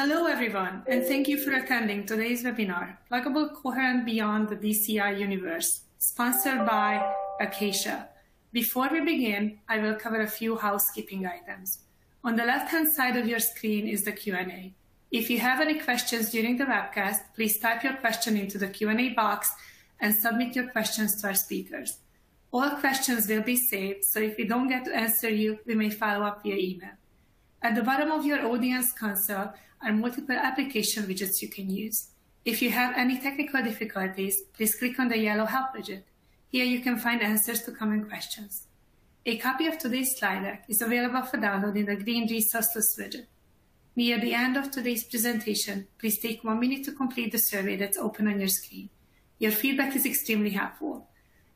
Hello, everyone, and thank you for attending today's webinar, Pluggable Coherent Beyond the DCI Universe, sponsored by Acacia. Before we begin, I will cover a few housekeeping items. On the left-hand side of your screen is the Q&A. If you have any questions during the webcast, please type your question into the Q&A box and submit your questions to our speakers. All questions will be saved, so if we don't get to answer you, we may follow up via email. At the bottom of your audience console are multiple application widgets you can use. If you have any technical difficulties, please click on the yellow help widget. Here you can find answers to common questions. A copy of today's slide deck is available for download in the green resources widget. Near the end of today's presentation, please take 1 minute to complete the survey that's open on your screen. Your feedback is extremely helpful.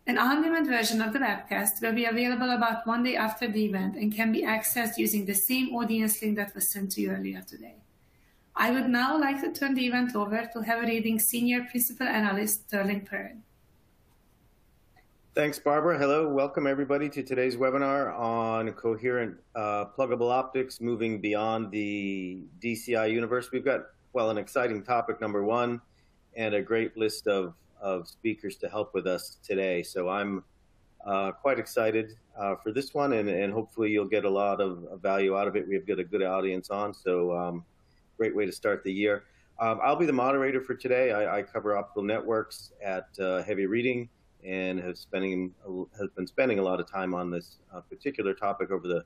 An on-demand version of the webcast will be available about 1 day after the event and can be accessed using the same audience link that was sent to you earlier today. I would now like to turn the event over to Heavy Reading Senior Principal Analyst, Perrin. Thanks, Barbara. Hello, welcome everybody to today's webinar on coherent pluggable optics moving beyond the DCI universe. We've got, well, an exciting topic, number one, and a great list of speakers to help with us today. So I'm quite excited for this one, and hopefully you'll get a lot of value out of it. We've got a good audience on, so great way to start the year. I'll be the moderator for today. I cover optical networks at Heavy Reading and has been spending a lot of time on this particular topic over the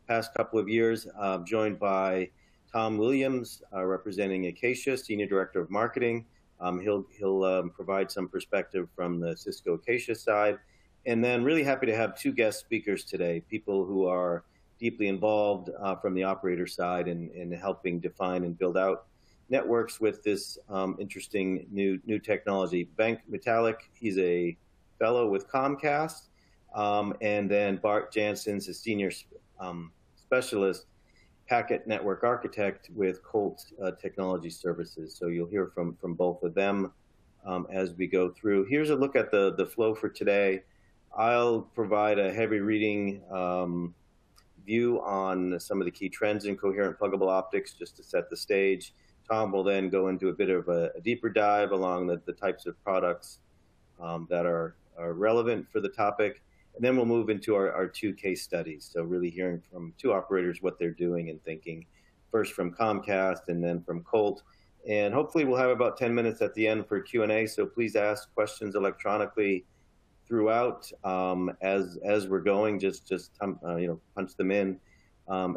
past couple of years. Joined by Tom Williams, representing Acacia, Senior Director of Marketing. He'll provide some perspective from the Cisco Acacia side. And then really happy to have two guest speakers today, people who are deeply involved from the operator side in helping define and build out networks with this interesting new technology. Bank Metallic, he's a fellow with Comcast, and then Bart Jansen's a senior specialist packet network architect with Colt Technology Services. So you'll hear from both of them as we go through. Here's a look at the flow for today. I'll provide a heavy reading view on some of the key trends in coherent pluggable optics just to set the stage. Tom will then go into a bit of a deeper dive along the types of products that are relevant for the topic. And then we'll move into our two case studies. So really hearing from two operators what they're doing and thinking, first from Comcast and then from Colt. And hopefully we'll have about 10 minutes at the end for Q&A. So please ask questions electronically throughout as we're going. Just punch them in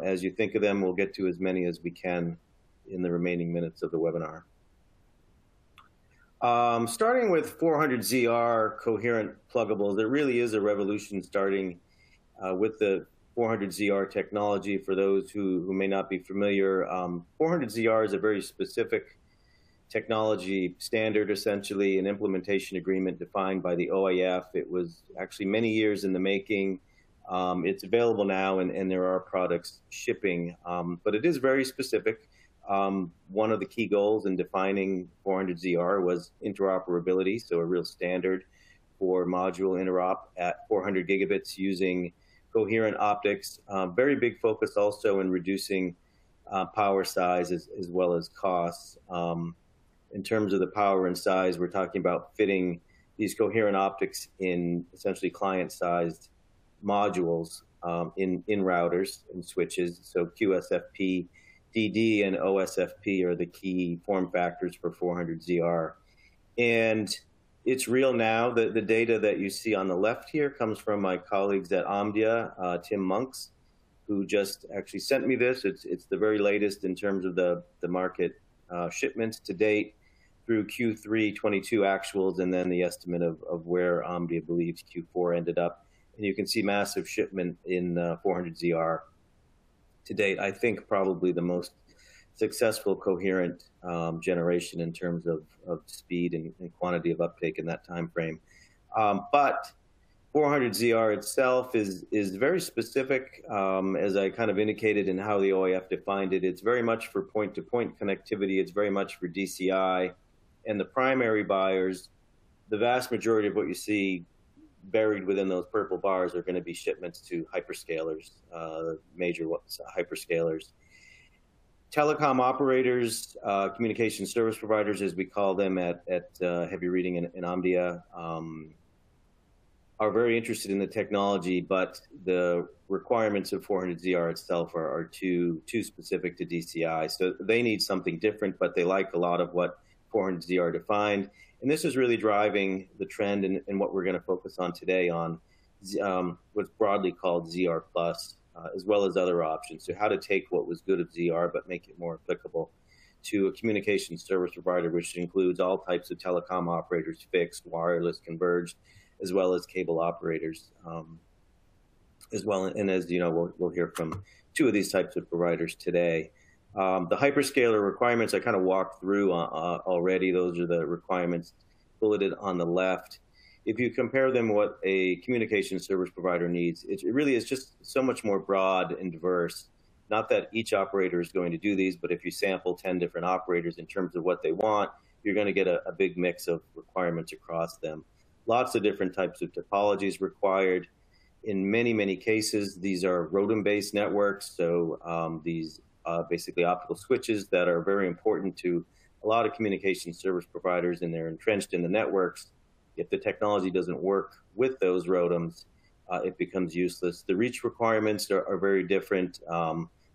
as you think of them. We'll get to as many as we can in the remaining minutes of the webinar. Starting with 400ZR coherent pluggables, there really is a revolution starting with the 400ZR technology. For those who may not be familiar, 400ZR is a very specific technology standard, essentially an implementation agreement defined by the OIF. It was actually many years in the making. It's available now, and there are products shipping, but it is very specific. One of the key goals in defining 400ZR was interoperability, so a real standard for module interop at 400 gigabits using coherent optics. Very big focus also in reducing power size as well as costs. In terms of the power and size, we're talking about fitting these coherent optics in essentially client-sized modules in routers and switches. So QSFP, DD, and OSFP are the key form factors for 400ZR. And it's real now. The data that you see on the left here comes from my colleagues at Omdia, Tim Monks, who just actually sent me this. It's the very latest in terms of the market shipments to date through Q3 22 actuals, and then the estimate of where Omdia believes Q4 ended up. And you can see massive shipment in 400ZR to date. I think probably the most successful coherent generation in terms of speed and quantity of uptake in that time frame. But 400ZR itself is very specific, as I kind of indicated in how the OIF defined it. It's very much for point-to-point connectivity. It's very much for DCI. And the primary buyers, the vast majority of what you see buried within those purple bars are going to be shipments to hyperscalers, major hyperscalers. Telecom operators, communication service providers, as we call them at Heavy Reading and Omdia, are very interested in the technology, but the requirements of 400ZR itself are too specific to DCI. So they need something different, but they like a lot of what 400ZR defined. And this is really driving the trend in what we're going to focus on today on what's broadly called ZR+, as well as other options. So how to take what was good of ZR, but make it more applicable to a communication service provider, which includes all types of telecom operators, fixed, wireless, converged, as well as cable operators as well. And as you know, we'll hear from two of these types of providers today. The hyperscaler requirements I kind of walked through already. Those are the requirements bulleted on the left. If you compare them what a communication service provider needs, it really is just so much more broad and diverse. Not that each operator is going to do these, but if you sample 10 different operators in terms of what they want, you're going to get a big mix of requirements across them. Lots of different types of topologies required. In many, many cases, these are ROADM-based networks, so these basically optical switches that are very important to a lot of communication service providers, and they're entrenched in the networks. If the technology doesn't work with those ROADMs, it becomes useless. The reach requirements are very different,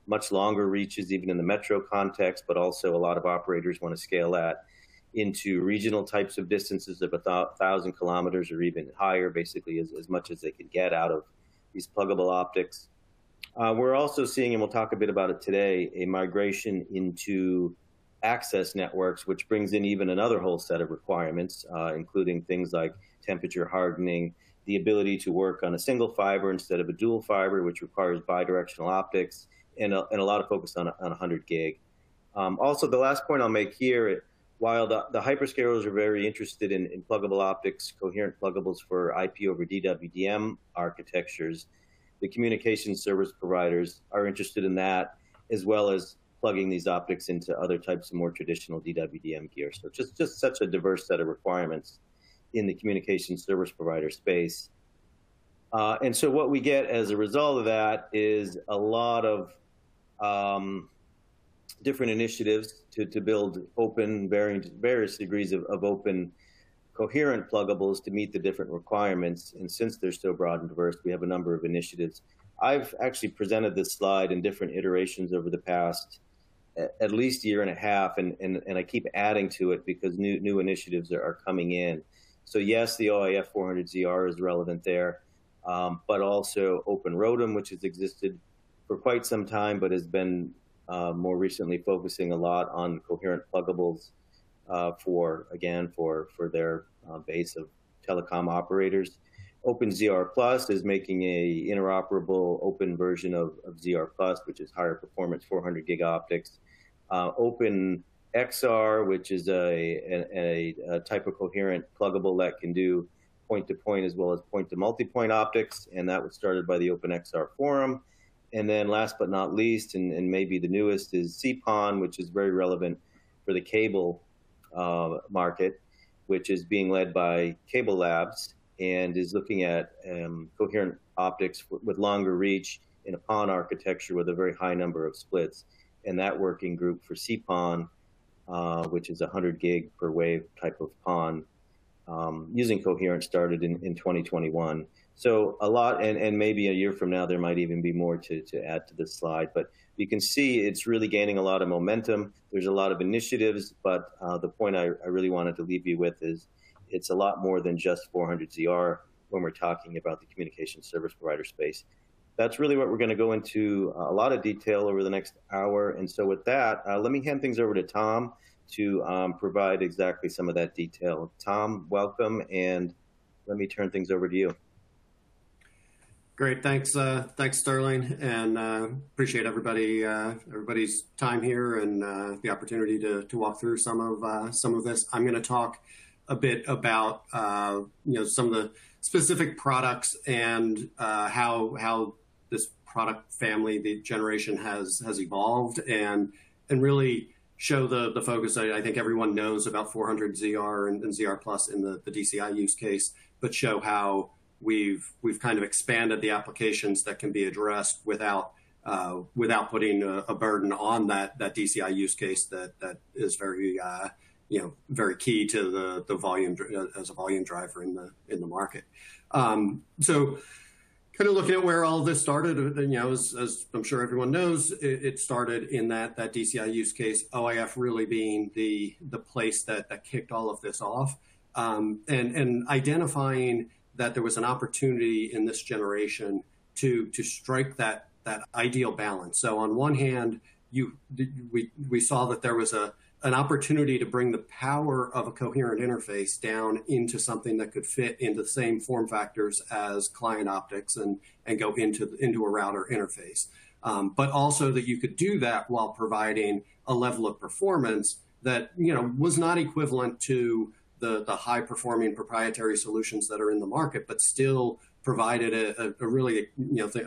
much longer reaches even in the metro context, but also a lot of operators want to scale that into regional types of distances of 1,000 kilometers or even higher, basically as much as they could get out of these pluggable optics. We're also seeing, and we'll talk a bit about it today, a migration into access networks, which brings in even another whole set of requirements, including things like temperature hardening, the ability to work on a single fiber instead of a dual fiber, which requires bi-directional optics, and a lot of focus on 100 gig. Also, the last point I'll make here, while the hyperscalers are very interested in pluggable optics, coherent pluggables for IP over DWDM architectures, the communication service providers are interested in that, as well as plugging these optics into other types of more traditional DWDM gear. So just such a diverse set of requirements in the communication service provider space. And so what we get as a result of that is a lot of different initiatives to build open, various degrees of open, coherent pluggables to meet the different requirements. And since they're so broad and diverse, we have a number of initiatives. I've actually presented this slide in different iterations over the past at least year and a half, and I keep adding to it because new initiatives are coming in. So yes, the OIF 400ZR is relevant there, but also Open ROADM, which has existed for quite some time, but has been more recently focusing a lot on coherent pluggables for their base of telecom operators. OpenZR+ is making a interoperable open version of ZR+, which is higher performance 400 gig optics. OpenXR, which is a type of coherent pluggable that can do point-to-point as well as point-to-multipoint optics, and that was started by the OpenXR forum. And then last but not least, and maybe the newest, is CPON, which is very relevant for the cable market, which is being led by Cable Labs and is looking at coherent optics with longer reach in a PON architecture with a very high number of splits. And that working group for CPON, which is 100 gig per wave type of PON, using coherent, started in 2021. So a lot, and maybe a year from now, there might even be more to add to this slide. But you can see it's really gaining a lot of momentum. There's a lot of initiatives, but the point I really wanted to leave you with is it's a lot more than just 400ZR when we're talking about the communication service provider space. That's really what we're going to go into a lot of detail over the next hour. And so with that, let me hand things over to Tom to provide exactly some of that detail. Tom, welcome, and let me turn things over to you. Great, thanks, Sterling, and appreciate everybody's time here and the opportunity to walk through some of this. I'm going to talk a bit about some of the specific products and how this product family, the generation, has evolved, and really show the focus. I think everyone knows about 400ZR and ZR+ in the DCI use case, but show how we've kind of expanded the applications that can be addressed without without putting a burden on that DCI use case that is very very key to the volume as a volume driver in the market. So kind of looking at where all of this started, as I'm sure everyone knows, it started in that DCI use case, OIF really being the place that kicked all of this off, and identifying that there was an opportunity in this generation to strike that ideal balance. So on one hand, we saw that there was an opportunity to bring the power of a coherent interface down into something that could fit into the same form factors as client optics and go into a router interface. But also that you could do that while providing a level of performance that was not equivalent to the high performing proprietary solutions that are in the market, but still provided a really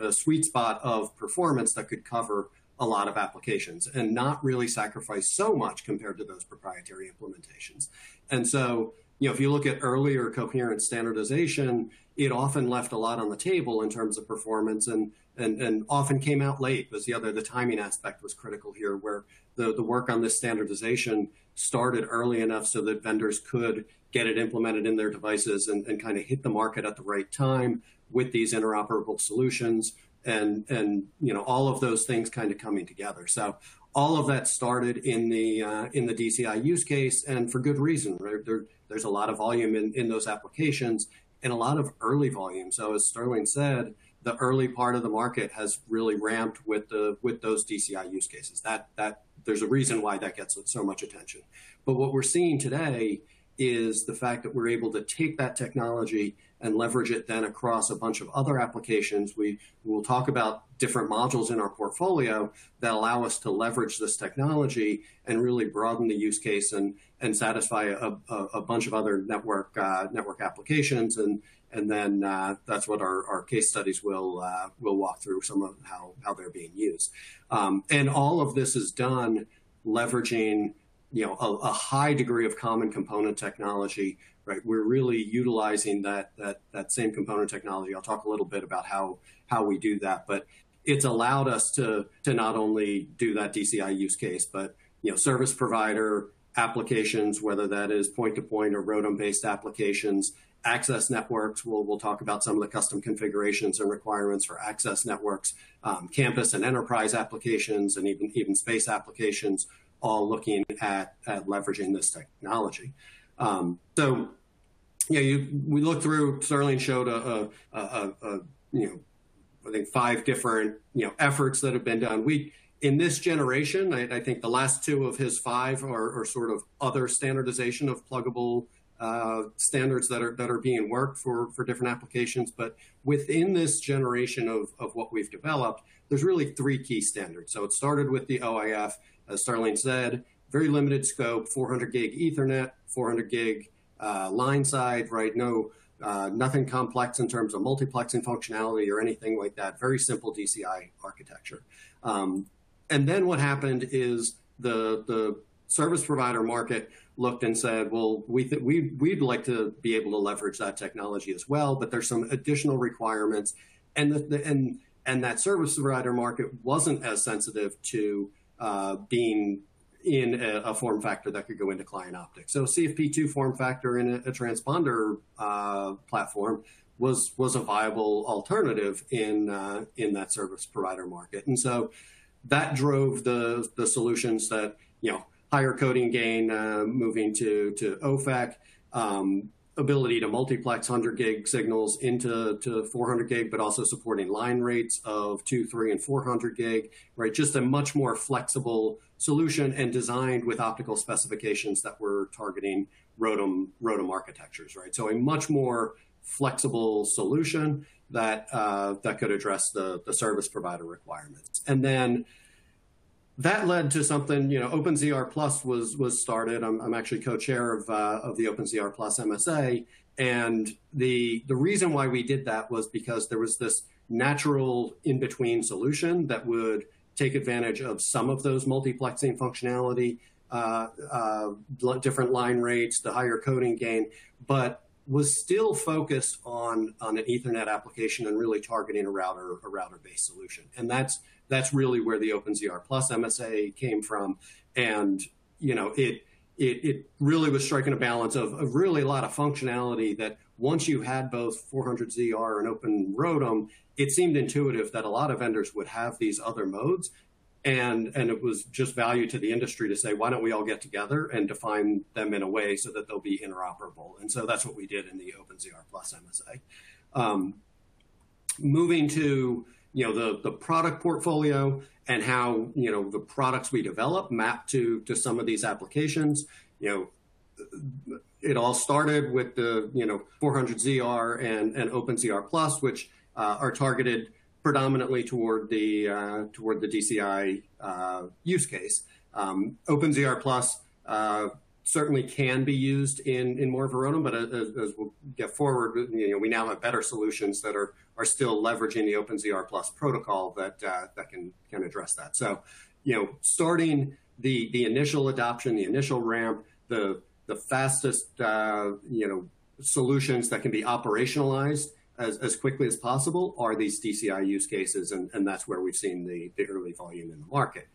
a sweet spot of performance that could cover a lot of applications and not really sacrifice so much compared to those proprietary implementations. And so, if you look at earlier coherent standardization, it often left a lot on the table in terms of performance and often came out late. The timing aspect was critical here, where the work on this standardization started early enough so that vendors could get it implemented in their devices and kind of hit the market at the right time with these interoperable solutions. And all of those things kind of coming together. So all of that started in the DCI use case, and for good reason. Right? There's a lot of volume in those applications and a lot of early volume. So as Sterling said, the early part of the market has really ramped with those DCI use cases. That there's a reason why that gets so much attention. But what we're seeing today is the fact that we're able to take that technology and leverage it then across a bunch of other applications. We will talk about different modules in our portfolio that allow us to leverage this technology and really broaden the use case and satisfy a bunch of other network applications. And then that's what our case studies will walk through, some of how they're being used. And all of this is done leveraging a high degree of common component technology. Right, we're really utilizing that same component technology. I'll talk a little bit about how we do that, but it's allowed us to not only do that DCI use case, but service provider applications, whether that is point-to-point or ROADM-based applications, access networks. We'll talk about some of the custom configurations and requirements for access networks, campus and enterprise applications, and even space applications, all looking at leveraging this technology. So, we looked through. Sterling showed I think 5 different efforts that have been done. In this generation, I think the last 2 of his 5 are sort of other standardization of pluggable standards that are being worked for different applications. But within this generation of what we've developed, there's really 3 key standards. So it started with the OIF, as Sterling said, very limited scope, 400 gig Ethernet, 400 gig line side, right? Nothing complex in terms of multiplexing functionality or anything like that. Very simple DCI architecture. And then what happened is the service provider market looked and said, well, we'd like to be able to leverage that technology as well, but there's some additional requirements. And that service provider market wasn't as sensitive to being in a form factor that could go into client optics. So CFP2 form factor in a transponder platform was a viable alternative in that service provider market. And so that drove the solutions that, higher coding gain, moving to OFEC, ability to multiplex 100 gig signals into 400 gig, but also supporting line rates of 2, 3, and 400 gig, right? Just a much more flexible solution and designed with optical specifications that were targeting ROADM architectures, right? So a much more flexible solution that could address the service provider requirements. And then that led to something, OpenZR Plus was started. I'm actually co-chair of the OpenZR Plus MSA. And the reason why we did that was because there was this natural in-between solution that would take advantage of some of those multiplexing functionality, different line rates, the higher coding gain, but was still focused on an Ethernet application and really targeting a router-based solution. And that's That's really where the OpenZR Plus MSA came from. And, it really was striking a balance of really a lot of functionality that once you had both 400ZR and Open ROADM, it seemed intuitive that a lot of vendors would have these other modes. And it was just value to the industry to say, why don't we all get together and define them in a way so that they'll be interoperable? And so that's what we did in the OpenZR Plus MSA. Moving to the product portfolio and how the products we develop map to some of these applications. It all started with the 400ZR and OpenZR Plus, which are targeted predominantly toward the DCI use case. OpenZR Plus certainly can be used in more of a ROADM, but as we'll get forward, we now have better solutions that are still leveraging the OpenZR Plus protocol that can address that. So, starting the initial adoption, the initial ramp, the fastest solutions that can be operationalized as quickly as possible are these DCI use cases, and that's where we've seen the early volume in the market.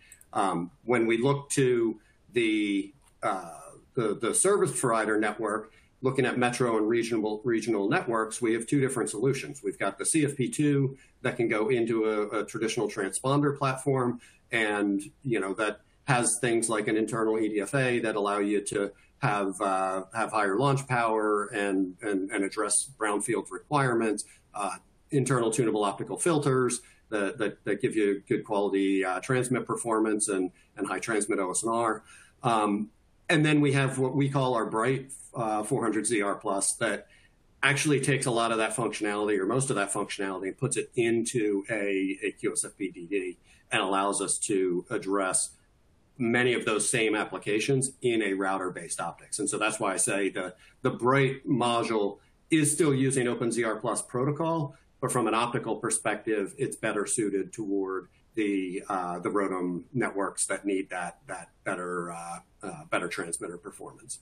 When we look to the service provider network, looking at metro and regional networks, we have two different solutions. We've got the CFP2 that can go into a traditional transponder platform, and that has things like an internal EDFA that allow you to have higher launch power and address brownfield requirements, internal tunable optical filters that give you good quality transmit performance and high transmit OSNR. And then we have what we call our Bright 400ZR Plus that actually takes a lot of that functionality or most of that functionality and puts it into a QSFP-DD and allows us to address many of those same applications in a router-based optics. And so that's why I say the Bright module is still using OpenZR Plus protocol, but from an optical perspective, it's better suited toward the ROADM networks that need that better transmitter performance.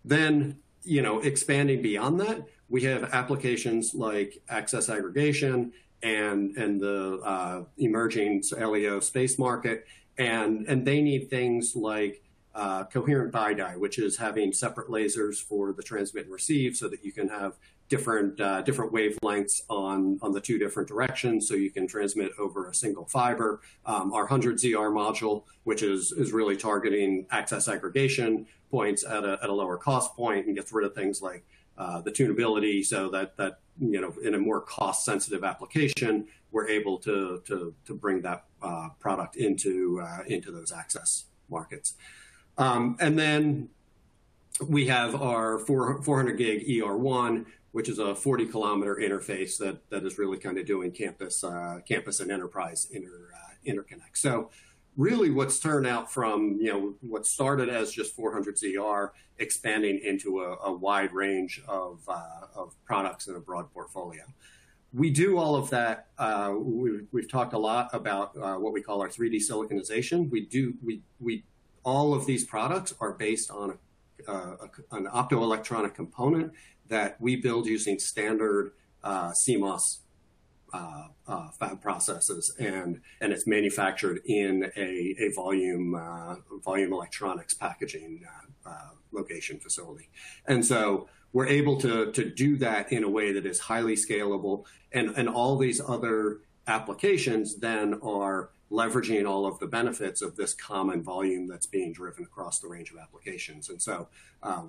Then, expanding beyond that, we have applications like access aggregation and the emerging LEO space market. And they need things like Coherent Bi-Die, which is having separate lasers for the transmit and receive so that you can have different wavelengths on the two different directions, so you can transmit over a single fiber. Our 100ZR module, which is really targeting access aggregation points at a lower cost point and gets rid of things like the tunability, so that in a more cost-sensitive application, we're able to bring that product into those access markets. And then we have our 400 gig ER1, which is a 40-kilometer interface that is really kind of doing campus and enterprise interconnect. So really what's turned out from, what started as just 400ZR expanding into a wide range of products in a broad portfolio. We do all of that. We've talked a lot about what we call our 3D siliconization. All of these products are based on an optoelectronic component that we build using standard CMOS fab processes, and it's manufactured in a volume electronics packaging location facility. And so we're able to do that in a way that is highly scalable, and all these other applications then are leveraging all of the benefits of this common volume that's being driven across the range of applications. And so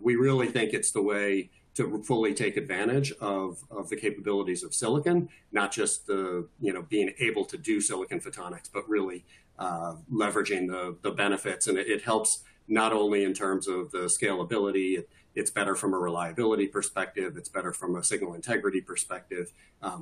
we really think it's the way to fully take advantage of the capabilities of silicon, not just being able to do silicon photonics, but really leveraging the benefits. And it helps not only in terms of the scalability, it's better from a reliability perspective, it's better from a signal integrity perspective.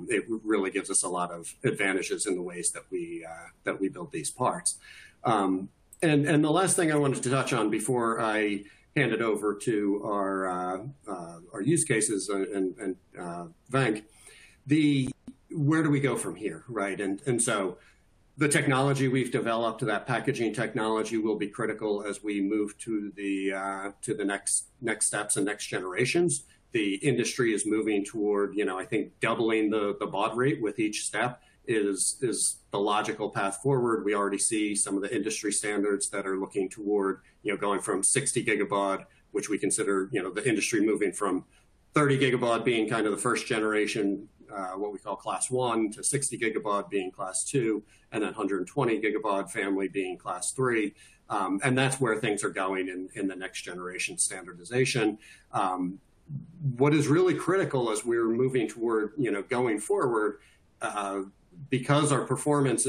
It really gives us a lot of advantages in the ways that we build these parts. And the last thing I wanted to touch on before I hand it over to our use cases and Venk, where do we go from here, right? And so the technology we've developed, that packaging technology, will be critical as we move to the next steps and next generations. The industry is moving toward, I think, doubling the baud rate with each step is the logical path forward. We already see some of the industry standards that are looking toward, going from 60 gigabaud, which we consider, the industry moving from 30 gigabaud being kind of the first generation, what we call class 1, to 60 gigabaud being class 2, and then 120 gigabaud family being class 3. And that's where things are going in the next generation standardization. What is really critical as we're moving toward, going forward, because our performance,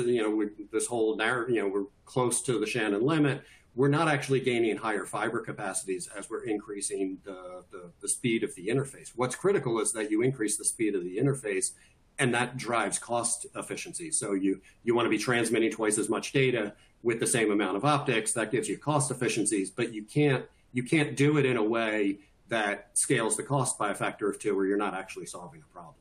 this whole narrative, we're close to the Shannon limit, we're not actually gaining higher fiber capacities as we're increasing the speed of the interface. What's critical is that you increase the speed of the interface, and that drives cost efficiency. So you want to be transmitting twice as much data with the same amount of optics. That gives you cost efficiencies, but you can't do it in a way that scales the cost by a factor of 2 where you're not actually solving a problem.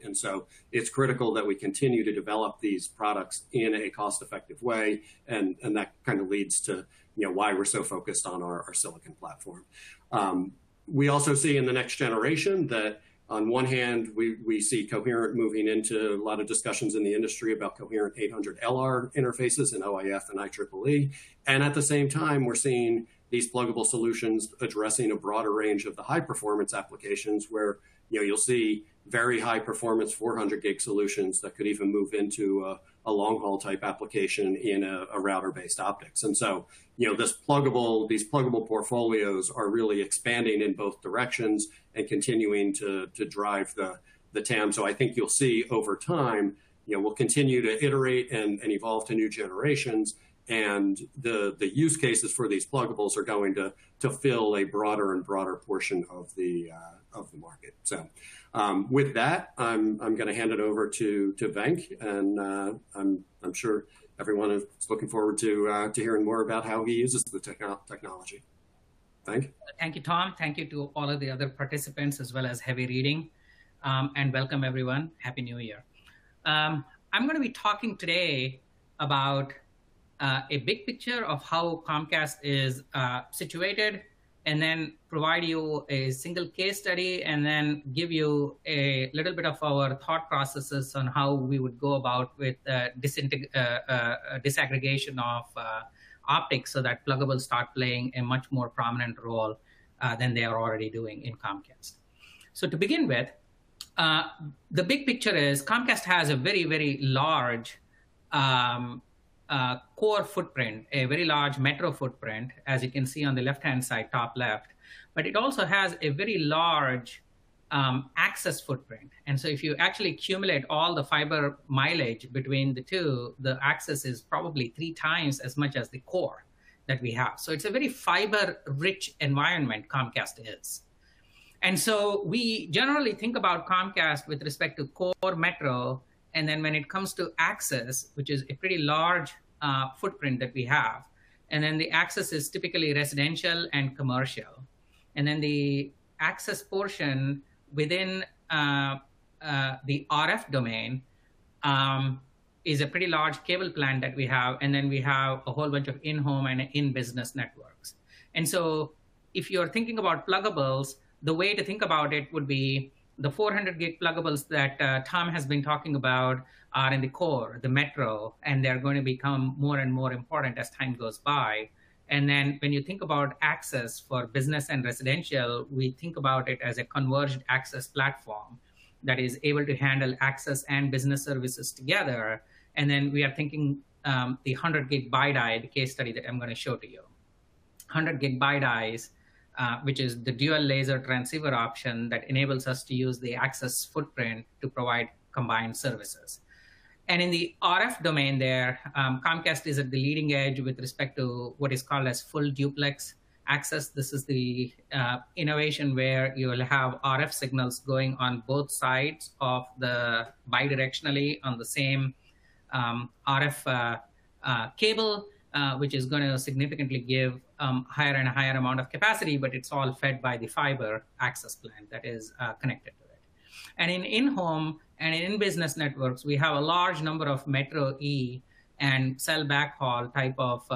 And so it's critical that we continue to develop these products in a cost-effective way, and that kind of leads to why we're so focused on our silicon platform. We also see in the next generation that on one hand, we see Coherent moving into a lot of discussions in the industry about Coherent 800 LR interfaces in OIF and IEEE. And at the same time, we're seeing these pluggable solutions addressing a broader range of the high-performance applications where you'll see very high performance 400 gig solutions that could even move into a long haul type application in a router based optics. And so, these pluggable portfolios are really expanding in both directions and continuing to drive the TAM. So I think you'll see over time, we'll continue to iterate and evolve to new generations. And the use cases for these pluggables are going to fill a broader and broader portion of the market. So with that, I'm going to hand it over to Venk, and I'm sure everyone is looking forward to hearing more about how he uses the technology. Venk? Thank you, Tom. Thank you to all of the other participants as well as heavy reading, and welcome everyone. Happy New Year. I'm going to be talking today about a big picture of how Comcast is situated, and then provide you a single case study, and then give you a little bit of our thought processes on how we would go about with disaggregation of optics so that pluggables start playing a much more prominent role than they are already doing in Comcast. So to begin with, the big picture is Comcast has a very, very large core footprint, a very large metro footprint, as you can see on the left-hand side, top left. But it also has a very large access footprint. And so if you actually accumulate all the fiber mileage between the two, the access is probably 3 times as much as the core that we have. So it's a very fiber-rich environment Comcast is. And so we generally think about Comcast with respect to core metro. And then when it comes to access, which is a pretty large footprint that we have, and then the access is typically residential and commercial. And then the access portion within the RF domain is a pretty large cable plant that we have. And then we have a whole bunch of in-home and in-business networks. And so if you're thinking about pluggables, the way to think about it would be the 400 gig pluggables that Tom has been talking about are in the core, the metro, and they're going to become more and more important as time goes by. And then when you think about access for business and residential, we think about it as a converged access platform that is able to handle access and business services together. And then we are thinking the 100 gig BiDi, the case study that I'm going to show to you. 100 gig BiDis, which is the dual laser transceiver option that enables us to use the access footprint to provide combined services. And in the RF domain there, Comcast is at the leading edge with respect to what is called as full duplex access. This is the innovation where you will have RF signals going on both sides of the bidirectionally on the same RF cable, which is going to significantly give higher and higher amount of capacity, but it's all fed by the fiber access plant that is connected to it. And in-home and in-business networks, we have a large number of Metro E and cell backhaul type of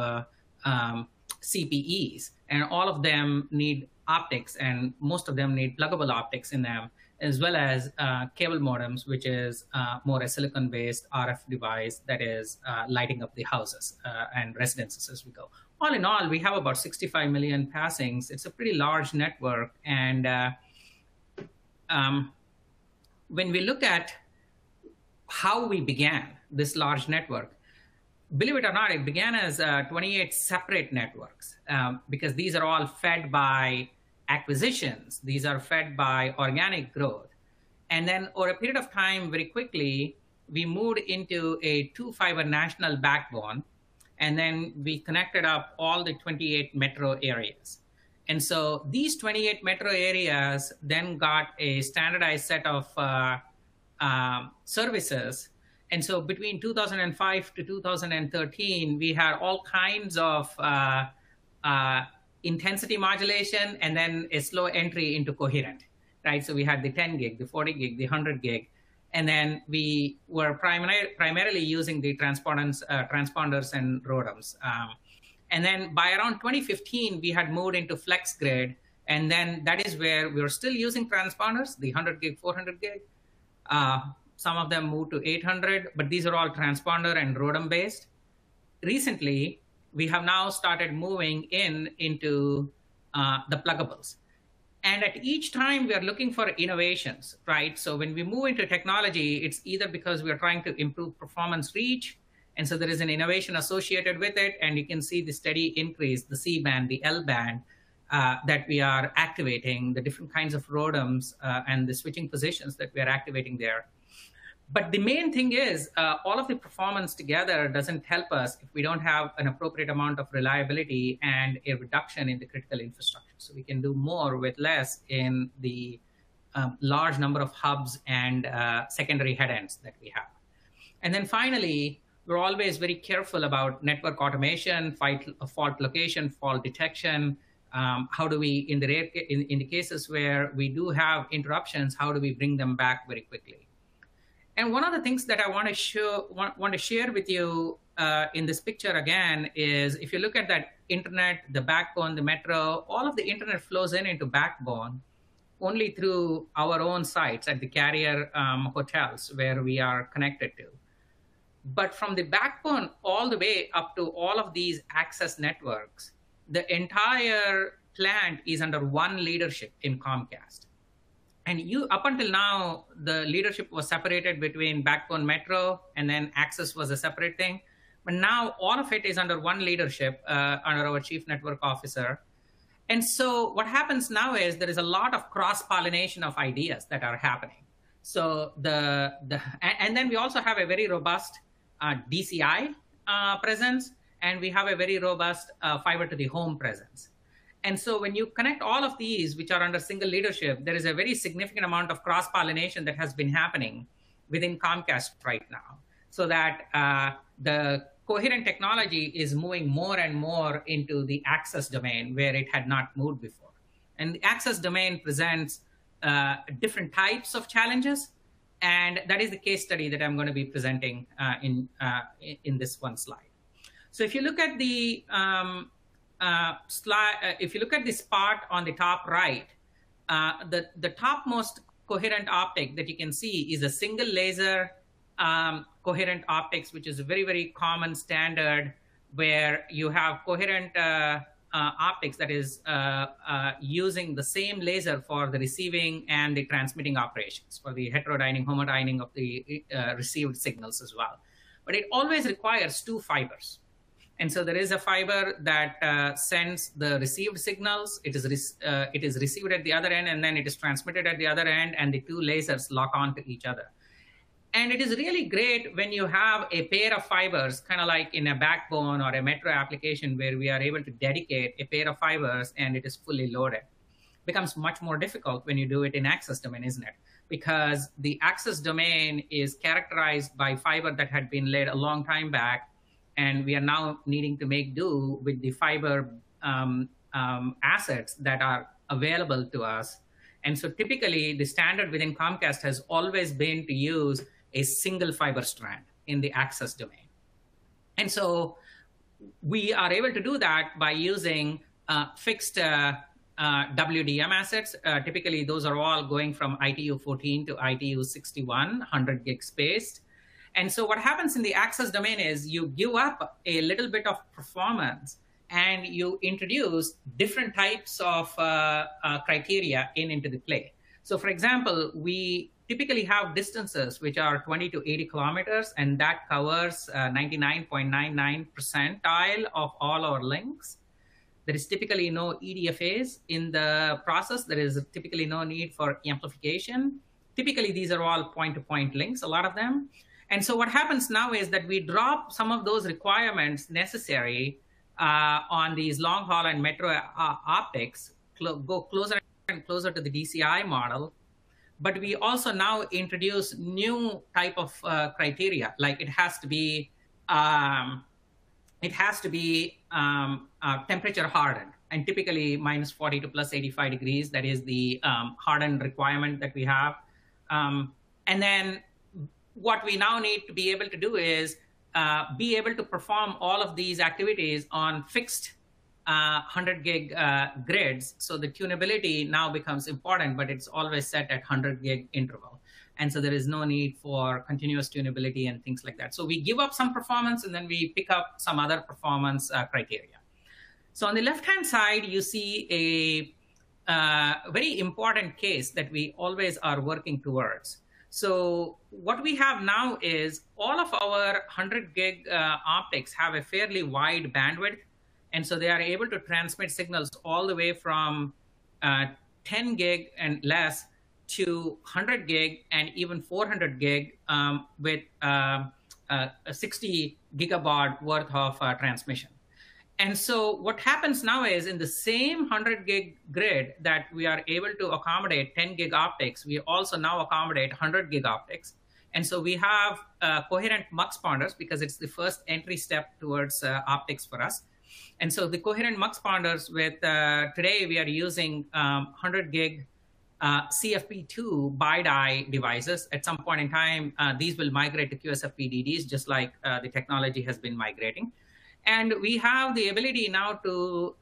CPEs, and all of them need optics, and most of them need pluggable optics in them. as well as cable modems, which is more a silicon-based RF device that is lighting up the houses and residences as we go. All in all, we have about 65 million passings. It's a pretty large network. And when we look at how we began this large network, believe it or not, it began as 28 separate networks because these are all fed by acquisitions. These are fed by organic growth. And then over a period of time, very quickly, we moved into a 2-fiber national backbone. And then we connected up all the 28 metro areas. And so these 28 metro areas then got a standardized set of services. And so between 2005 to 2013, we had all kinds of intensity modulation and then a slow entry into Coherent, right? So we had the 10 gig, the 40 gig, the 100 gig. And then we were primarily using the transponders and ROADMs. And then by around 2015, we had moved into FlexGrid. And then that is where we were still using transponders, the 100 gig, 400 gig. Some of them moved to 800, but these are all transponder and ROADM based. Recently, we have now started moving into the pluggables. And at each time, we are looking for innovations, right? So when we move into technology, it's either because we are trying to improve performance reach, and so there is an innovation associated with it, and you can see the steady increase, the C-band, the L-band, that we are activating, the different kinds of ROADMs and the switching positions that we are activating there. But the main thing is all of the performance together doesn't help us if we don't have an appropriate amount of reliability and a reduction in the critical infrastructure. So we can do more with less in the large number of hubs and secondary headends that we have. And then finally, we're always very careful about network automation, fault location, fault detection. How do we, in the cases where we do have interruptions, how do we bring them back very quickly? And one of the things that I want to share with you in this picture again is if you look at that internet, the backbone, the metro, all of the internet flows into backbone only through our own sites at the carrier hotels where we are connected to. But from the backbone all the way up to all of these access networks, the entire plant is under one leadership in Comcast. And up until now, the leadership was separated between backbone metro and then access was a separate thing. But now all of it is under one leadership under our chief network officer. And so what happens now is there is a lot of cross-pollination of ideas that are happening. So and then we also have a very robust DCI presence, and we have a very robust fiber to the home presence. And so when you connect all of these, which are under single leadership, there is a very significant amount of cross-pollination that has been happening within Comcast right now, so that the Coherent technology is moving more and more into the access domain where it had not moved before. And the access domain presents different types of challenges, and that is the case study that I'm going to be presenting in this one slide. So if you look at the if you look at the spot on the top right, the topmost coherent optic that you can see is a single laser coherent optics, which is a very, very common standard where you have coherent optics that is using the same laser for the receiving and the transmitting operations, for the heterodyning, homodyning of the received signals as well. But it always requires two fibers. And so there is a fiber that sends the received signals. It is received at the other end, and then it is transmitted at the other end, and the two lasers lock onto each other. And it is really great when you have a pair of fibers, kind of like in a backbone or a metro application where we are able to dedicate a pair of fibers and it is fully loaded. It becomes much more difficult when you do it in access domain, isn't it? Because the access domain is characterized by fiber that had been laid a long time back, and we are now needing to make do with the fiber assets that are available to us. And so typically the standard within Comcast has always been to use a single fiber strand in the access domain. And so we are able to do that by using fixed WDM assets. Typically, those are all going from ITU 14 to ITU 61, 100 gig spaced. And so what happens in the access domain is you give up a little bit of performance and you introduce different types of criteria into the play. So for example, we typically have distances which are 20 to 80 kilometers, and that covers 99.99 percentile of all our links. There is typically no EDFAs in the process. There is typically no need for amplification. Typically, these are all point-to-point links, a lot of them. And so what happens now is that we drop some of those requirements necessary on these long haul and metro optics, go closer and closer to the DCI model. But we also now introduce new type of criteria, like it has to be temperature hardened, and typically minus 40 to plus 85 degrees. That is the hardened requirement that we have. And then what we now need to be able to do is be able to perform all of these activities on fixed 100 gig grids. So the tunability now becomes important, but it's always set at 100 gig interval. And so there is no need for continuous tunability and things like that. So we give up some performance and then we pick up some other performance criteria. So on the left-hand side, you see a very important case that we always are working towards. So what we have now is all of our 100 gig optics have a fairly wide bandwidth. And so they are able to transmit signals all the way from 10 gig and less to 100 gig and even 400 gig with 60 gigabaud worth of transmission. And so what happens now is in the same 100 gig grid that we are able to accommodate 10 gig optics, we also now accommodate 100 gig optics. And so we have coherent mux ponders because it's the first entry step towards optics for us. And so the coherent mux ponders with today we are using 100 gig CFP2 BiDi devices. At some point in time, these will migrate to QSFP-DDs, just like the technology has been migrating. And we have the ability now to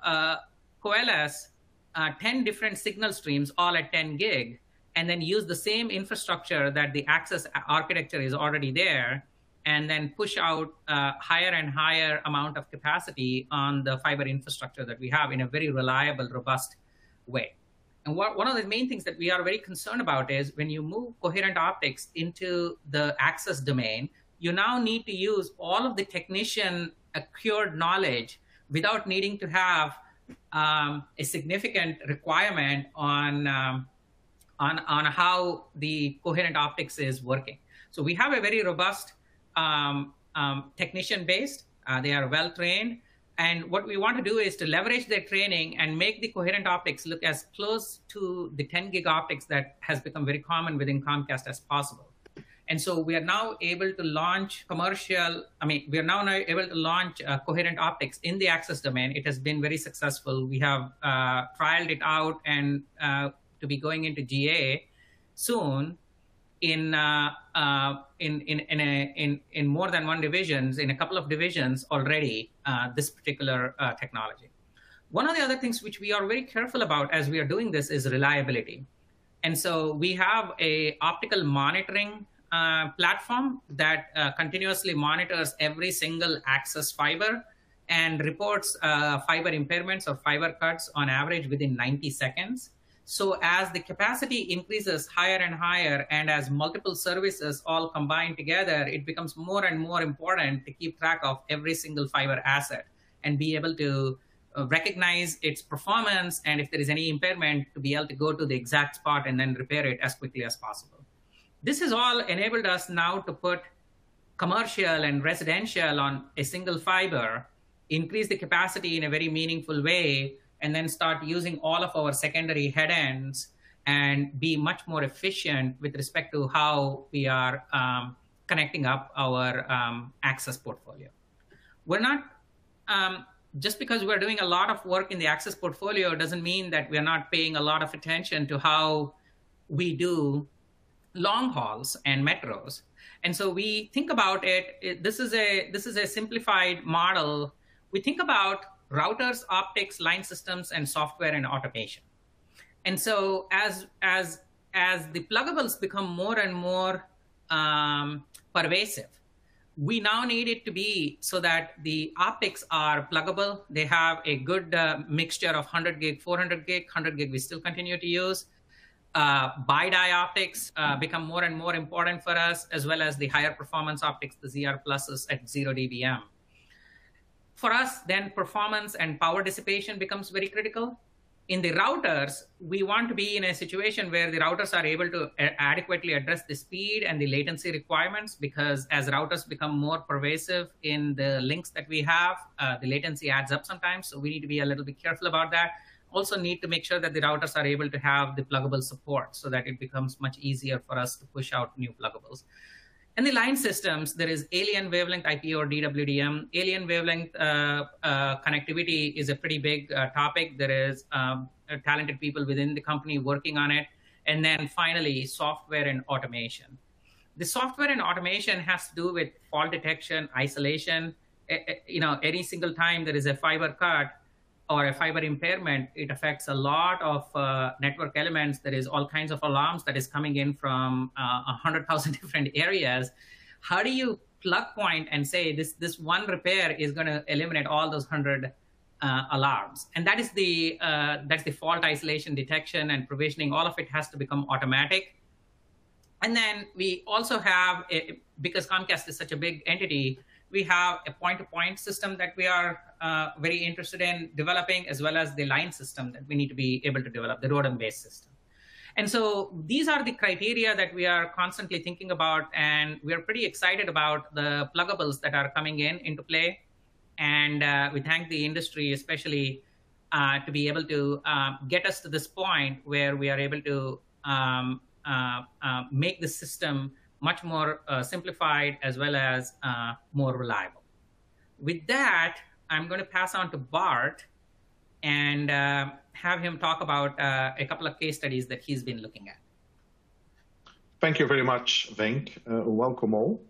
coalesce 10 different signal streams, all at 10 gig, and then use the same infrastructure that the access architecture is already there, and then push out higher and higher amount of capacity on the fiber infrastructure that we have in a very reliable, robust way. And one of the main things that we are very concerned about is when you move coherent optics into the access domain, you now need to use all of the technician acquired knowledge without needing to have a significant requirement on how the coherent optics is working. So we have a very robust technician base. They are well trained. And what we want to do is to leverage their training and make the coherent optics look as close to the 10 gig optics that has become very common within Comcast as possible. And so we are now able to launch we are now able to launch coherent optics in the access domain. It has been very successful. We have trialed it out and to be going into GA soon in more than one divisions, in a couple of divisions already, this particular technology. One of the other things which we are very careful about as we are doing this is reliability. And so we have a optical monitoring platform that continuously monitors every single access fiber and reports fiber impairments or fiber cuts on average within 90 seconds. So as the capacity increases higher and higher, and as multiple services all combine together, it becomes more and more important to keep track of every single fiber asset and be able to recognize its performance, and if there is any impairment, to be able to go to the exact spot and then repair it as quickly as possible. This has all enabled us now to put commercial and residential on a single fiber, increase the capacity in a very meaningful way, and then start using all of our secondary head ends and be much more efficient with respect to how we are connecting up our access portfolio. We're not, just because we're doing a lot of work in the access portfolio doesn't mean that we're not paying a lot of attention to how we do long hauls and metros. And so we think about it, this is a simplified model. We think about routers, optics, line systems, and software and automation. And so as the pluggables become more and more pervasive, we now need it to be so that the optics are pluggable. They have a good mixture of 100 gig, 400 gig, 100 gig we still continue to use. Bi-die optics become more and more important for us, as well as the higher performance optics, the ZR pluses at 0 dBm. For us, then performance and power dissipation becomes very critical. In the routers, we want to be in a situation where the routers are able to adequately address the speed and the latency requirements, because as routers become more pervasive in the links that we have, the latency adds up sometimes. So we need to be a little bit careful about that. Also need to make sure that the routers are able to have the pluggable support so that it becomes much easier for us to push out new pluggables. In the line systems, there is alien wavelength IP or DWDM. Alien wavelength connectivity is a pretty big topic. There is talented people within the company working on it. And then finally, software and automation. The software and automation has to do with fault detection, isolation. Any single time there is a fiber cut or a fiber impairment, it affects a lot of network elements. There is all kinds of alarms that is coming in from 100,000 different areas. How do you plug point and say this one repair is going to eliminate all those 100 alarms? And that is that's the fault isolation, detection, and provisioning. All of it has to become automatic. And then we also have, because Comcast is such a big entity, we have a point-to-point system that we are very interested in developing, as well as the line system that we need to be able to develop, the ROADM-based system. And so these are the criteria that we are constantly thinking about, and we are pretty excited about the pluggables that are coming into play. And we thank the industry, especially to be able to get us to this point where we are able to make the system much more simplified, as well as more reliable. With that, I'm going to pass on to Bart and have him talk about a couple of case studies that he's been looking at. Thank you very much, Venk. Welcome all.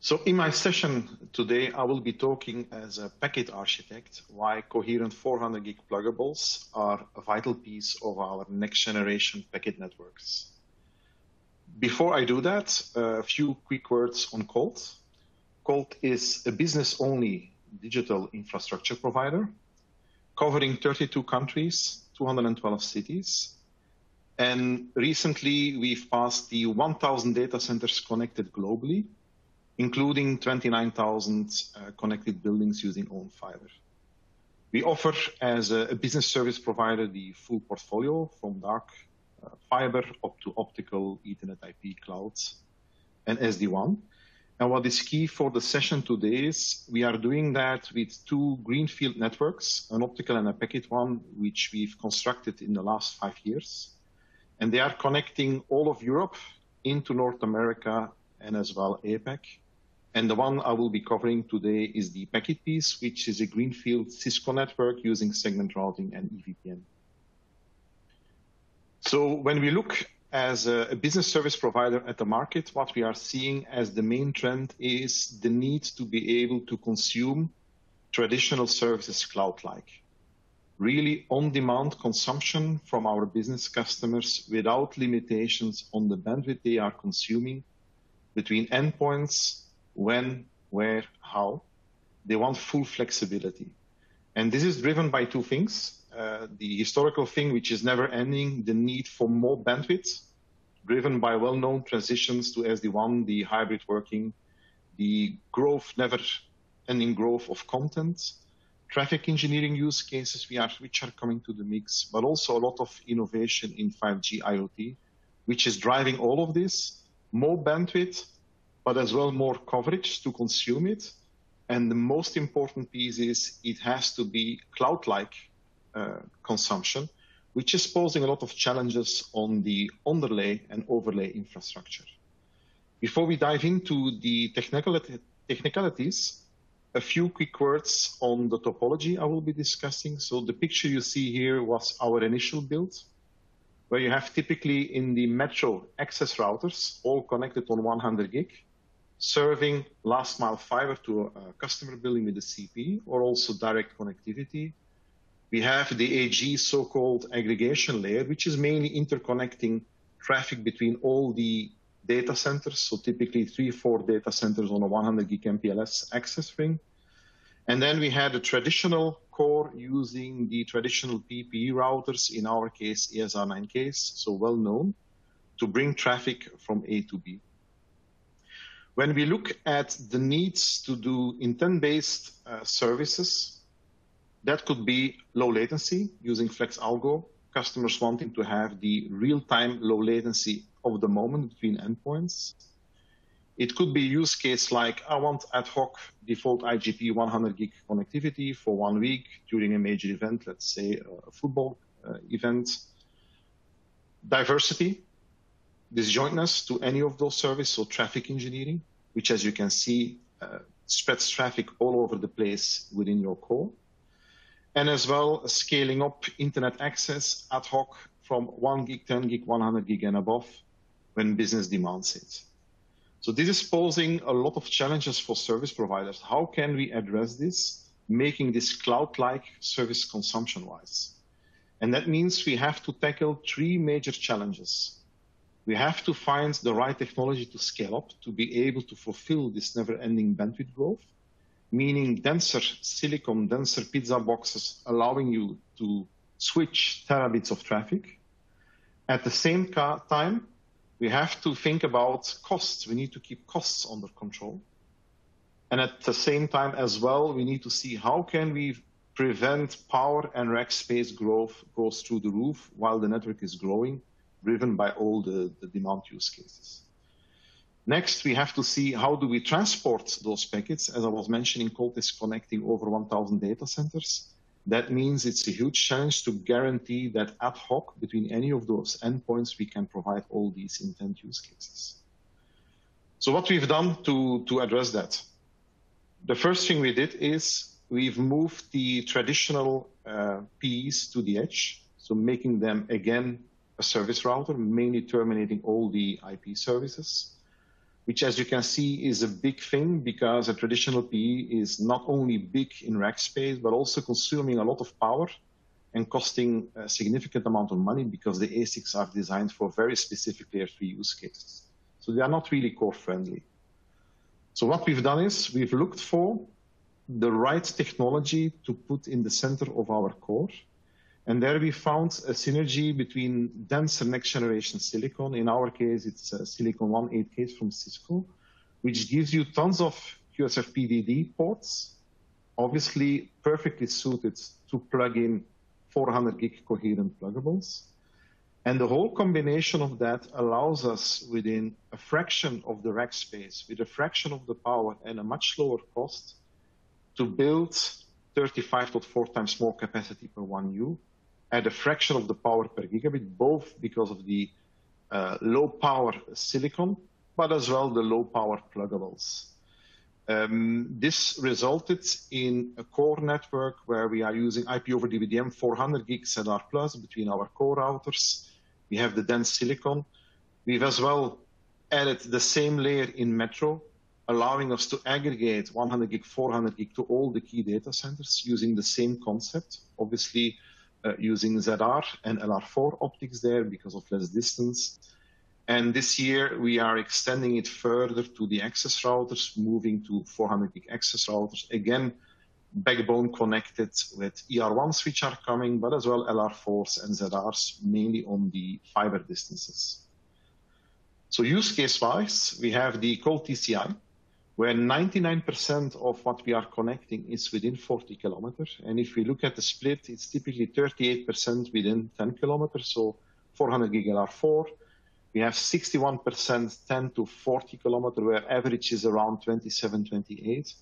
So in my session today, I will be talking as a packet architect why coherent 400 gig pluggables are a vital piece of our next generation packet networks. Before I do that, a few quick words on Colt. Colt is a business-only digital infrastructure provider covering 32 countries, 212 cities. And recently, we've passed the 1,000 data centers connected globally, including 29,000 connected buildings using own fiber. We offer, as a business service provider, the full portfolio from dark fiber up to optical, Ethernet IP, clouds, and SD-WAN. And what is key for the session today is we are doing that with two greenfield networks, an optical and a packet one, which we've constructed in the last 5 years. And they are connecting all of Europe into North America and as well APAC. And the one I will be covering today is the packet piece, which is a greenfield Cisco network using segment routing and EVPN. So when we look as a business service provider at the market, what we are seeing as the main trend is the need to be able to consume traditional services cloud-like. Really on-demand consumption from our business customers without limitations on the bandwidth they are consuming between endpoints, when, where, how. They want full flexibility. And this is driven by two things. The historical thing, which is never ending, the need for more bandwidth, driven by well-known transitions to SD-WAN, the hybrid working, the growth, never-ending growth of content, traffic engineering use cases which are coming to the mix, but also a lot of innovation in 5G IoT, which is driving all of this, more bandwidth, but as well more coverage to consume it. And the most important piece is it has to be cloud-like consumption, which is posing a lot of challenges on the underlay and overlay infrastructure. Before we dive into the technicalities, a few quick words on the topology I will be discussing. So the picture you see here was our initial build, where you have typically in the metro access routers, all connected on 100 gig. serving last mile fiber to a customer building with the CP, or also direct connectivity. We have the AG, so-called aggregation layer, which is mainly interconnecting traffic between all the data centers. So typically 3-4 data centers on a 100 gig MPLS access ring. And then we had a traditional core using the traditional PPE routers, in our case, ESR9Ks, so well known, to bring traffic from A to B. When we look at the needs to do intent-based services, that could be low latency using Flex Algo, customers wanting to have the real-time low latency of the moment between endpoints. It could be use case like, I want ad hoc default IGP 100 gig connectivity for 1 week during a major event, let's say a football event. Diversity, disjointness to any of those services, so traffic engineering, which, as you can see, spreads traffic all over the place within your core. And as well, scaling up internet access ad hoc from 1 gig, 10 gig, 100 gig and above when business demands it. So this is posing a lot of challenges for service providers. How can we address this, making this cloud-like service consumption-wise? And that means we have to tackle 3 major challenges. We have to find the right technology to scale up to be able to fulfill this never-ending bandwidth growth, meaning denser silicon, denser pizza boxes, allowing you to switch terabits of traffic. At the same time, we have to think about costs. We need to keep costs under control. And at the same time as well, we need to see how can we prevent power and rack space growth goes through the roof while the network is growing, driven by all the demand use cases. Next, we have to see how do we transport those packets. As I was mentioning, Colt is connecting over 1,000 data centers. That means it's a huge challenge to guarantee that ad hoc between any of those endpoints, we can provide all these intent use cases. So what we've done to address that, the first thing we did is we've moved the traditional PEs to the edge, so making them, again, a service router, mainly terminating all the IP services, which, as you can see, is a big thing because a traditional PE is not only big in rack space, but also consuming a lot of power and costing a significant amount of money because the ASICs are designed for very specific layer 3 use cases. So they are not really core friendly. So what we've done is we've looked for the right technology to put in the center of our core. And there we found a synergy between denser next generation silicon. In our case, it's Silicon One 8Ks from Cisco, which gives you tons of QSFP-DD ports, obviously perfectly suited to plug in 400 gig coherent pluggables. And the whole combination of that allows us within a fraction of the rack space, with a fraction of the power and a much lower cost, to build 35.4 times more capacity per 1U at a fraction of the power per gigabit, both because of the low power silicon, but as well the low power pluggables. This resulted in a core network where we are using IP over DWDM 400 gig ZR plus between our core routers. We have the dense silicon. We've as well added the same layer in Metro, allowing us to aggregate 100 gig, 400 gig to all the key data centers using the same concept, obviously using ZR and LR4 optics there because of less distance. And this year, we are extending it further to the access routers, moving to 400 gig access routers. Again, backbone connected with ER1s, which are coming, but as well LR4s and ZRs, mainly on the fiber distances. So use case-wise, we have the Colt DCI, where 99% of what we are connecting is within 40 kilometers. And if we look at the split, it's typically 38% within 10 kilometers, so 400 gig LR4. We have 61% 10 to 40 kilometers, where average is around 27, 28.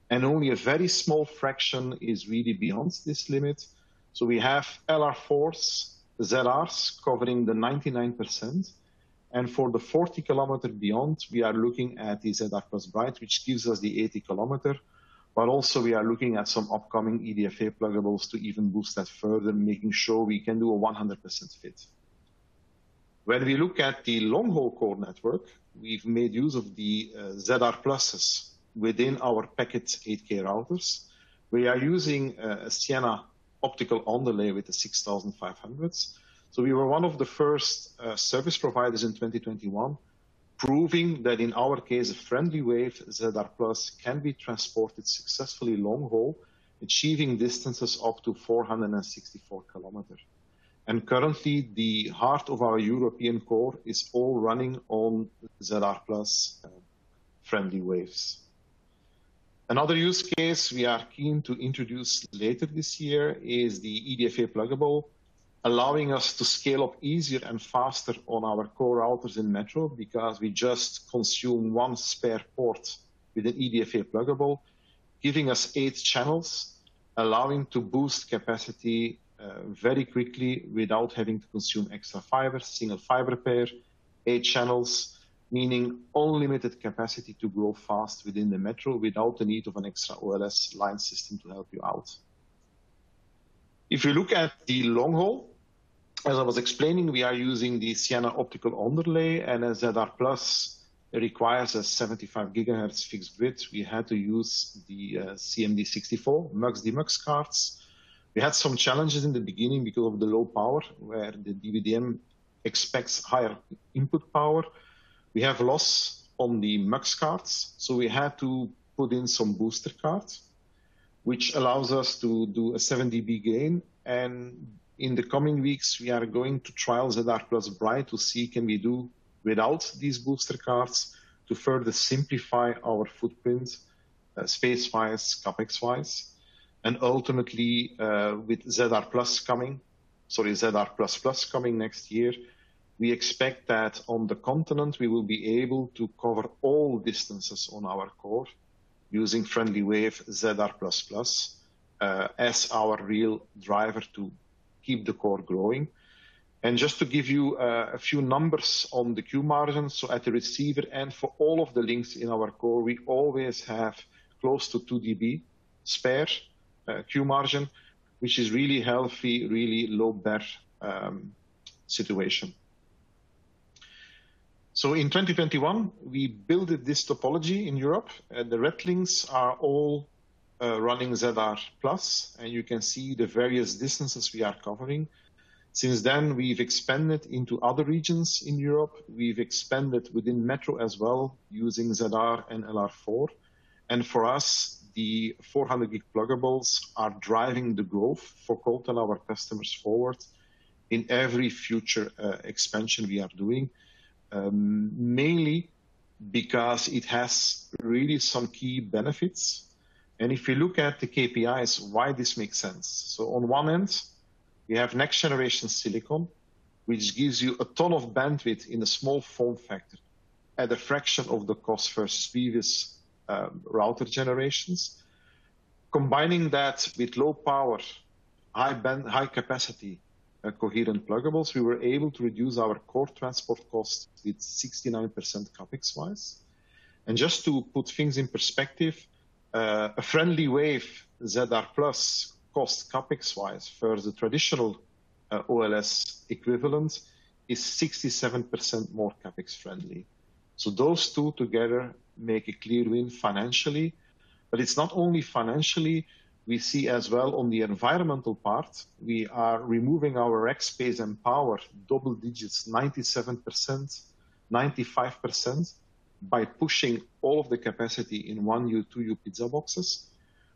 And only a very small fraction is really beyond this limit. So we have LR4s, ZRs covering the 99%. And for the 40 kilometer beyond, we are looking at the ZR plus Bright, which gives us the 80 kilometer. But also we are looking at some upcoming EDFA pluggables to even boost that further, making sure we can do a 100% fit. When we look at the long-haul core network, we've made use of the ZR pluses within our packet 8K routers. We are using a Sienna optical underlay with the 6500s. So we were one of the first service providers in 2021, proving that in our case, a friendly wave ZR Plus can be transported successfully long haul, achieving distances up to 464 kilometers. And currently, the heart of our European core is all running on ZR Plus friendly waves. Another use case we are keen to introduce later this year is the EDFA pluggable, allowing us to scale up easier and faster on our core routers in Metro because we just consume one spare port with an EDFA pluggable, giving us 8 channels, allowing to boost capacity very quickly without having to consume extra fiber, single fiber pair, 8 channels, meaning unlimited capacity to grow fast within the Metro without the need of an extra OLS line system to help you out. If you look at the long haul, as I was explaining, we are using the Sienna optical underlay, and as ZR Plus requires a 75 gigahertz fixed grid, we had to use the CMD64 MUX demux cards. We had some challenges in the beginning because of the low power, where the DWDM expects higher input power. We have loss on the MUX cards, so we had to put in some booster cards, which allows us to do a 7 dB gain. And in the coming weeks, we are going to trial ZR Plus Bright to see can we do without these booster cards to further simplify our footprint, space-wise, capex-wise. And ultimately, with ZR Plus coming, ZR Plus coming next year, we expect that on the continent, we will be able to cover all distances on our core using friendly wave ZR++ as our real driver to keep the core growing. And just to give you a few numbers on the Q margin, so at the receiver end for all of the links in our core, we always have close to 2 dB spare Q margin, which is really healthy, really low bear situation. So in 2021, we built this topology in Europe. The red links are all running ZR+, and you can see the various distances we are covering. Since then, we've expanded into other regions in Europe. We've expanded within Metro as well, using ZR and LR4. And for us, the 400 gig pluggables are driving the growth for Colt and our customers forward in every future expansion we are doing. Mainly because it has really some key benefits. And if you look at the KPIs, why this makes sense. So on one end, we have next generation silicon, which gives you a ton of bandwidth in a small form factor at a fraction of the cost versus previous router generations. Combining that with low power, high capacity, coherent pluggables, we were able to reduce our core transport costs with 69% capex wise. And just to put things in perspective, a friendly wave ZR Plus cost capex wise for the traditional OLS equivalent is 67% more capex friendly. So those two together make a clear win financially, but it's not only financially. We see as well on the environmental part, we are removing our rack space and power double digits, 97%, 95%, by pushing all of the capacity in 1U, 2U pizza boxes,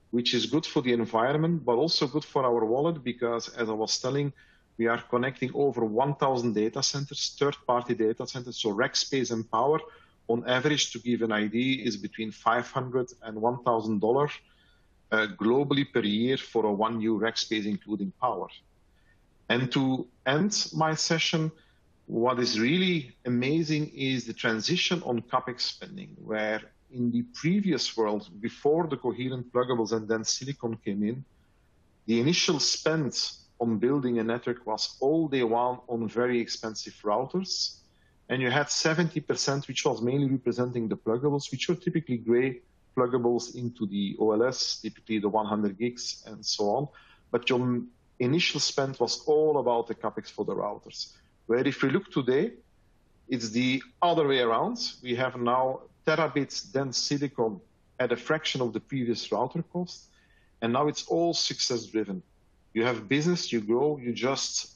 which is good for the environment, but also good for our wallet because, as I was telling, we are connecting over 1,000 data centers, third-party data centers, so rack space and power, on average, to give an idea, is between $500 and $1,000 globally per year for a 1U rack space, including power. And to end my session, what is really amazing is the transition on capex spending, where in the previous world, before the coherent pluggables and then silicon came in, the initial spend on building a network was all day one on very expensive routers. And you had 70%, which was mainly representing the pluggables, which were typically gray pluggables into the OLS, typically the 100 gigs and so on. But your initial spend was all about the capex for the routers. Where if we look today, It's the other way around. We have now terabits dense silicon at a fraction of the previous router cost. And now it's all success driven. You have business, you grow, you just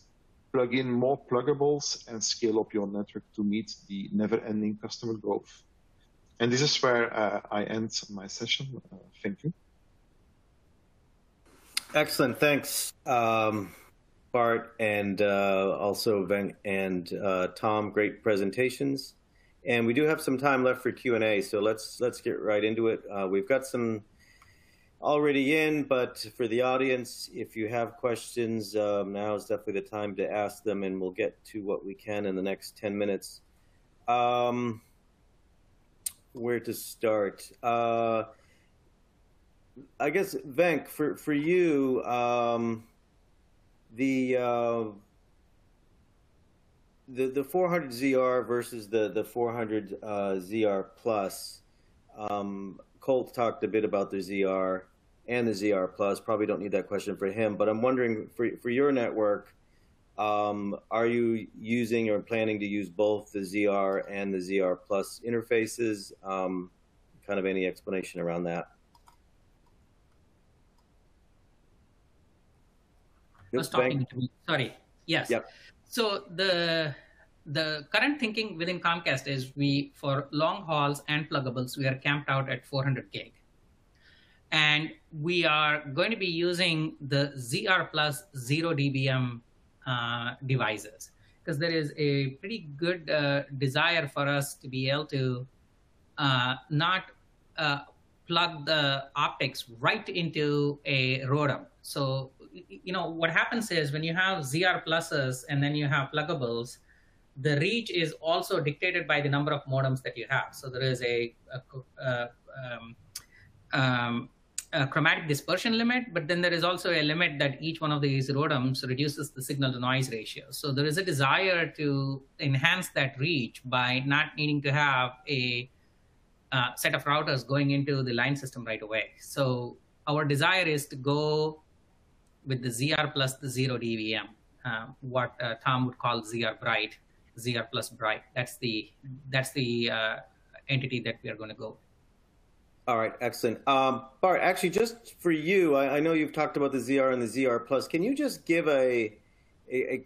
plug in more pluggables and scale up your network to meet the never ending customer growth. And this is where I end my session. Thank you. Excellent. Thanks, Bart, and also Venk and Tom. Great presentations. And we do have some time left for Q&A, so let's get right into it. We've got some already in, but for the audience, if you have questions, now is definitely the time to ask them, and we'll get to what we can in the next 10 minutes. Where to start? I guess, Venk, for you, the 400 ZR versus the 400 ZR Plus. Colt talked a bit about the ZR and the ZR Plus. Probably don't need that question for him, but I'm wondering for your network, are you using or planning to use both the ZR and the ZR Plus interfaces? Kind of any explanation around that? Was talking to me. Sorry. Yes. Yep. So the current thinking within Comcast is for long hauls and pluggables, we are camped out at 400 gig. And we are going to be using the ZR Plus 0 DBM devices, because there is a pretty good desire for us to be able to not plug the optics right into a ROADM. So, what happens is when you have ZR pluses and then you have pluggables, the reach is also dictated by the number of modems that you have. So there is a chromatic dispersion limit, but then there is also a limit that each one of these ROADMs reduces the signal to noise ratio. So there is a desire to enhance that reach by not needing to have a set of routers going into the line system right away. So our desire is to go with the ZR plus the 0 DVM, what Tom would call ZR Bright, ZR plus Bright. That's the entity that we are going to go with. All right, excellent. Bart, actually, just for you, I know you've talked about the ZR and the ZR plus. Can you just give a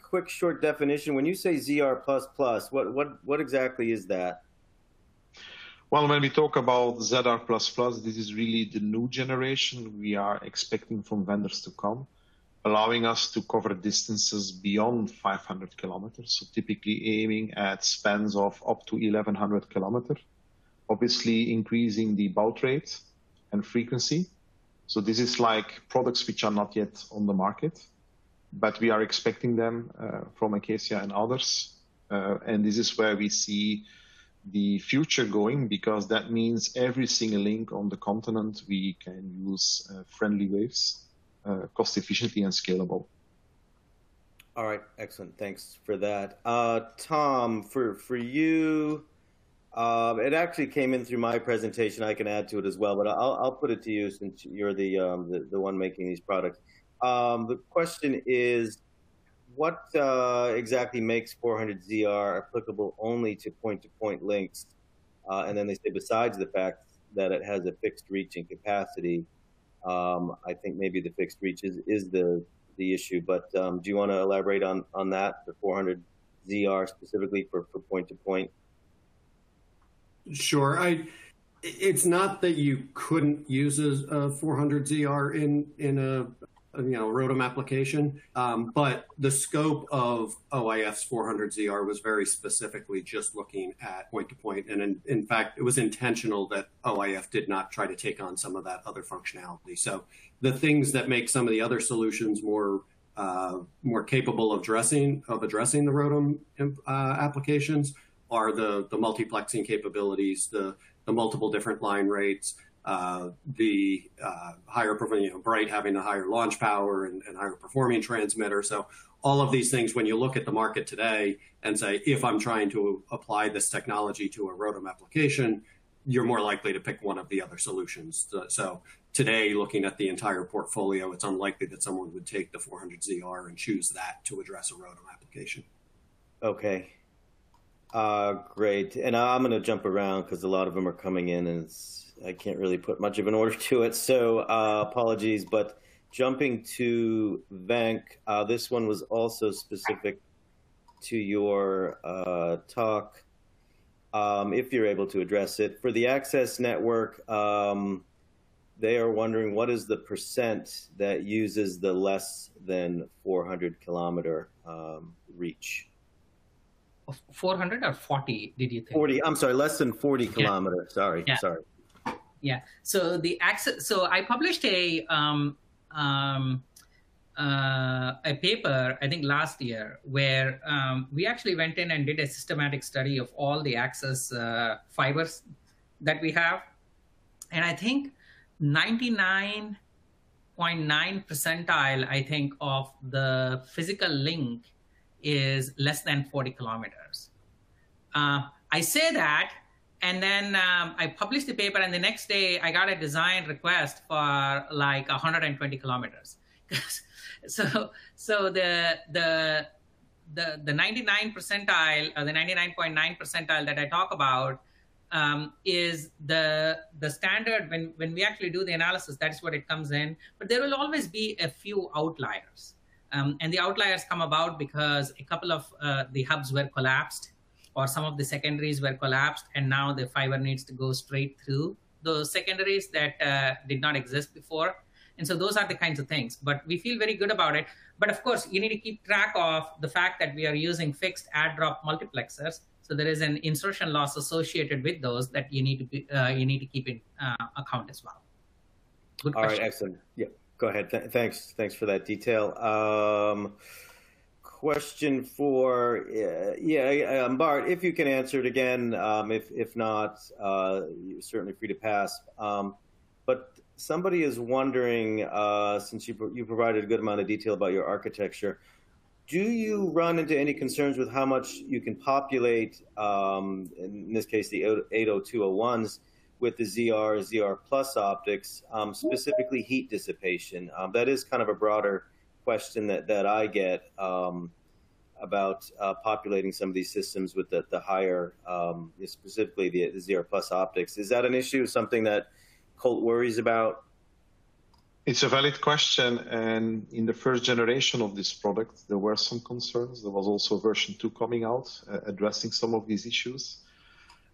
quick, short definition? When you say ZR plus plus, what exactly is that? Well, when we talk about ZR plus plus, this is really the new generation we are expecting from vendors to come, allowing us to cover distances beyond 500 kilometers, so typically aiming at spans of up to 1,100 kilometers, obviously increasing the baud rate and frequency. So this is like products which are not yet on the market, but we are expecting them from Acacia and others. And this is where we see the future going, because that means every single link on the continent, we can use friendly waves, cost efficiently and scalable. All right, excellent. Thanks for that. Tom, for you, it actually came in through my presentation. I can add to it as well, but I'll put it to you since you're the one making these products. The question is, what exactly makes 400 ZR applicable only to point-to-point links? And then they say, besides the fact that it has a fixed reach and capacity, I think maybe the fixed reach is the issue. But do you want to elaborate on that, the 400 ZR specifically for point-to-point? Sure. It's not that you couldn't use a 400 ZR in a ROADM application, but the scope of OIF's 400 ZR was very specifically just looking at point-to-point, and in fact, it was intentional that OIF did not try to take on some of that other functionality. So the things that make some of the other solutions more capable of addressing the ROADM applications are the multiplexing capabilities, the multiple different line rates, the higher, Bright having a higher launch power and higher performing transmitter. So all of these things, when you look at the market today and say, if I'm trying to apply this technology to a ROADM application, you're more likely to pick one of the other solutions. So today, looking at the entire portfolio, it's unlikely that someone would take the 400 ZR and choose that to address a ROADM application. Okay. Great. And I'm going to jump around because a lot of them are coming in and I can't really put much of an order to it. So apologies. But jumping to Venk, this one was also specific to your talk, if you're able to address it. For the access network, they are wondering what is the percent that uses the less than 400 kilometer reach? 400 or 40, did you think? 40, I'm sorry, less than 40 kilometers. Sorry, yeah. Sorry. Yeah, so the access, so I published a paper, I think last year, where we actually went in and did a systematic study of all the access fibers that we have. And I think 99.9 percentile, I think, of the physical link is less than 40 kilometers. I say that, and then I published the paper, and the next day I got a design request for like 120 kilometers. So the 99 percentile, or the 99.9 percentile that I talk about is the standard when we actually do the analysis. That's what it comes in. But there will always be a few outliers. And the outliers come about because a couple of the hubs were collapsed, or some of the secondaries were collapsed, and now the fiber needs to go straight through those secondaries that did not exist before. And so those are the kinds of things. But we feel very good about it. But of course, you need to keep track of the fact that we are using fixed add-drop multiplexers. So there is an insertion loss associated with those that you need to keep in account as well. Good question. All right, excellent. Yeah, go ahead. Thanks for that detail. Question for Bart, if you can answer it again. If not, you're certainly free to pass. But somebody is wondering, since you provided a good amount of detail about your architecture, do you run into any concerns with how much you can populate, in this case, the 802.01s, with the ZR plus optics, specifically heat dissipation? That is kind of a broader question that I get about populating some of these systems with the higher, specifically the ZR plus optics. Is that an issue, something that Colt worries about? It's a valid question, and in the first generation of this product, there were some concerns. There was also version 2 coming out, addressing some of these issues.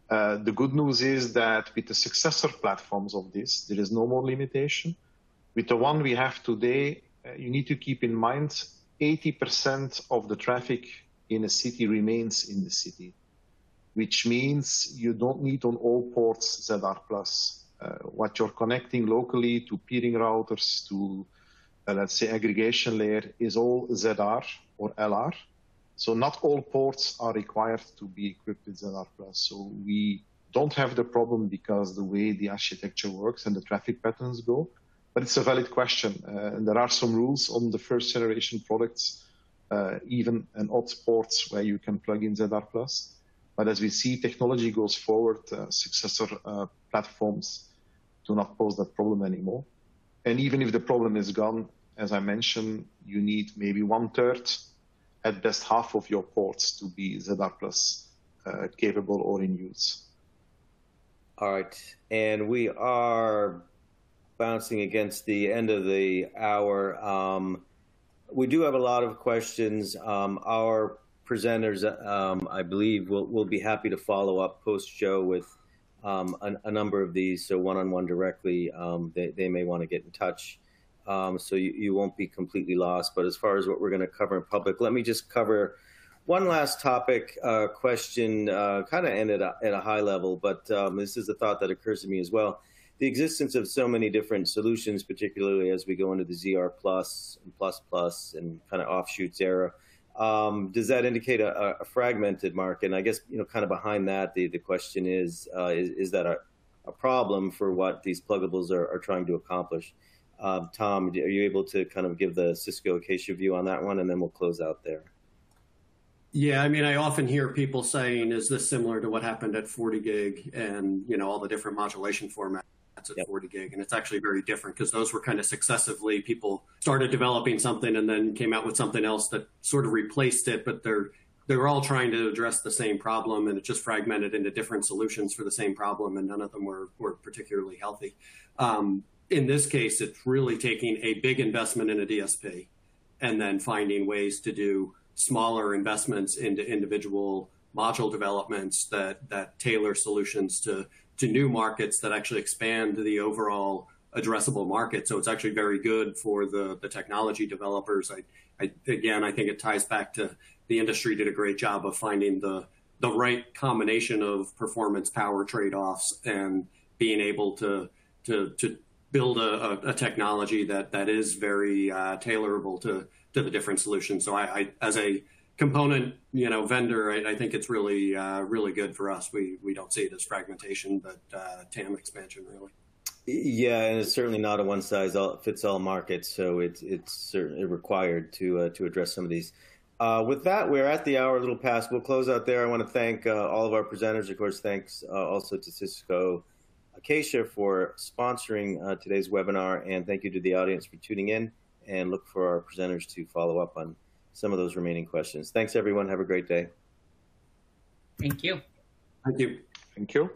The good news is that with the successor platforms of this, there is no more limitation. With the one we have today, you need to keep in mind 80% of the traffic in a city remains in the city, which means you don't need on all ports ZR+. What you're connecting locally to peering routers, to, let's say, aggregation layer is all ZR or LR. So not all ports are required to be equipped with ZR+. So we don't have the problem because the way the architecture works and the traffic patterns go. But it's a valid question. And there are some rules on the first generation products, even an odd ports where you can plug in ZR+. But as we see technology goes forward, successor platforms do not pose that problem anymore. And even if the problem is gone, as I mentioned, you need maybe 1/3, at best half of your ports to be ZR+ capable or in use. All right. And we are bouncing against the end of the hour. We do have a lot of questions. Our presenters, I believe, will be happy to follow up post-show with a number of these, so one-on-one directly. They may want to get in touch, so you won't be completely lost. But as far as what we're going to cover in public, let me just cover one last topic question, kind of end at a high level, but this is a thought that occurs to me as well. The existence of so many different solutions, particularly as we go into the ZR plus and plus plus and kind of offshoots era, does that indicate a fragmented market? And I guess, kind of behind that, the question is that a problem for what these pluggables are trying to accomplish? Tom, are you able to kind of give the Cisco Acacia view on that one, and then we'll close out there? Yeah, I mean, I often hear people saying, is this similar to what happened at 40 gig and, all the different modulation formats at 40 gig? And it's actually very different because those were kind of successively, people started developing something and then came out with something else that sort of replaced it, but they're they were all trying to address the same problem, and it just fragmented into different solutions for the same problem, and none of them were particularly healthy. In this case, it's really taking a big investment in a DSP and then finding ways to do smaller investments into individual module developments that tailor solutions to new markets that actually expand the overall addressable market. So it's actually very good for the technology developers. Again, I think it ties back to the industry did a great job of finding the right combination of performance power trade-offs and being able to build a technology that is very tailorable to the different solutions. So I as a component vendor, I think it's really really good for us. We don't see it as fragmentation, but TAM expansion really. Yeah, and it's certainly not a one-size-fits-all market, so it's certainly required to address some of these. With that, we're at the hour, a little past. We'll close out there. I want to thank all of our presenters. Of course, thanks also to Cisco Acacia for sponsoring today's webinar, and thank you to the audience for tuning in, and look for our presenters to follow up on some of those remaining questions. Thanks, everyone. Have a great day. Thank you. Thank you. Thank you.